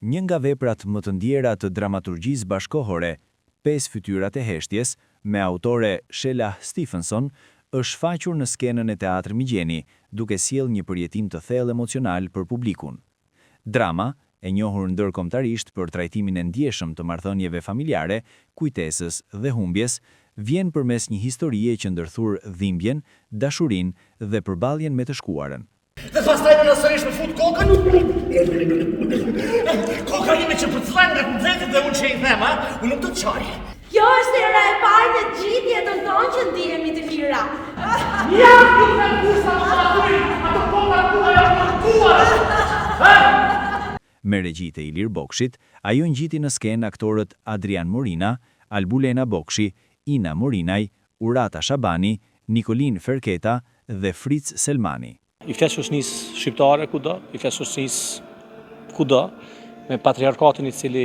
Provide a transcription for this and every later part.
Një nga veprat më të ndjera të dramaturgjisë bashkohore, 5 fytyrat e heshtjes, me autore Sheila Stephenson, është shfaqur në skenën e Teatri Migjeni, duke sjellë një përjetim të thellë emocional për publikun. Drama, e njohur ndërkombëtarisht për trajtimin e ndjeshëm të marrëdhënieve familjare, kujtesës dhe humbjes, vjen përmes një historie që ndërthur dhimbjen, dashurinë dhe përballjen me të shkuarën. Dhe pastaj më sërish me fut kokën. Koka ime që përcëllan nga kompletet dhe unë që i them, unë nuk do të qaj. Kjo është era e parë në gjithë jetën tonë që ndihemi të lira. Ja, ju them kursa më shaturin, ato koka tua janë markuar. Me regjitë e Ilir Bokshit, ajo ngjiti në skenë aktorët Adrian Morina, Albulena Bokshi, Ina Morinaj, Urata Shabani, Nikolin Ferketa dhe Fritz Selmani. I flet shoqënisë shqiptare kudo, i flet shoqënisë kudo, me patriarkatin i cili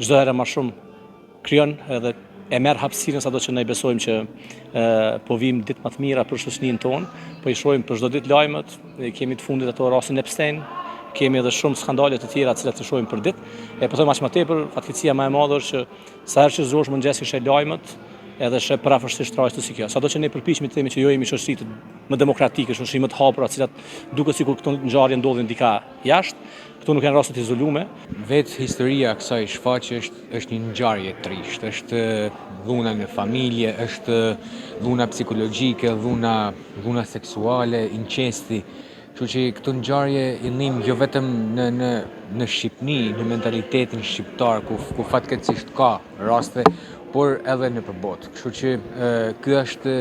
çdo herë më shumë krijon edhe e merr hapësirën sado që ne besojmë që po vim ditë më të mira për shoqëninë tonë, po i shohim për çdo ditë lajmet, kemi të fundit ato rastin Epstein, kemi edhe shumë skandale të tjera të cilat i shohim për ditë. E po them aq më tepër, fatkeqësia më e madhe është që sa herë që zosh mëngjes i sheh lajmet, edhe sheh parafështisht rastësi si kjo. Sado që ne përpiqemi të themi që jo jemi shoqëri më demokratike, shoqëri më të hapura, të cilat duket sikur këto ngjarje ndodhin dika jashtë, këtu nuk janë raste të izolume. Vetë historia e kësaj shfaqje është një ngjarje trisht, është dhuna në familje, është dhuna psikologjike, dhuna seksuale, incesti. Kështu që këtë ngjarje i ndim jo vetëm në Shqipëni, në mentalitetin shqiptar, ku fatkeqësisht ka raste, por edhe në përbot. Kështu që ky është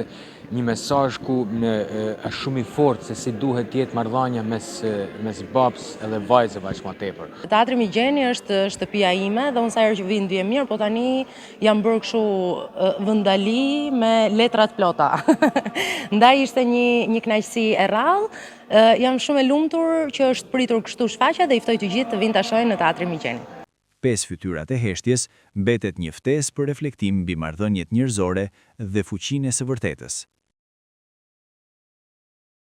një mesazh ku është shumë i fortë se si duhet të jetë marrëdhënia mes babës edhe vajzave aq më tepër. Teatri Migjeni është shtëpia ime dhe unë sa herë që vi ndihem mirë, po tani jam bërë kështu vëndali me letra të plota. Ndaj ishte një kënaqësi e rrallë. Jam shumë e lumtur që është pritur kështu shfaqja dhe i ftoj të gjithë të vinë ta shohin në Teatrin Migjeni. 5 fytyrat e heshtjes mbetet një ftesë për reflektim mbi marrëdhëniet njerëzore dhe fuqinë e së vërtetës.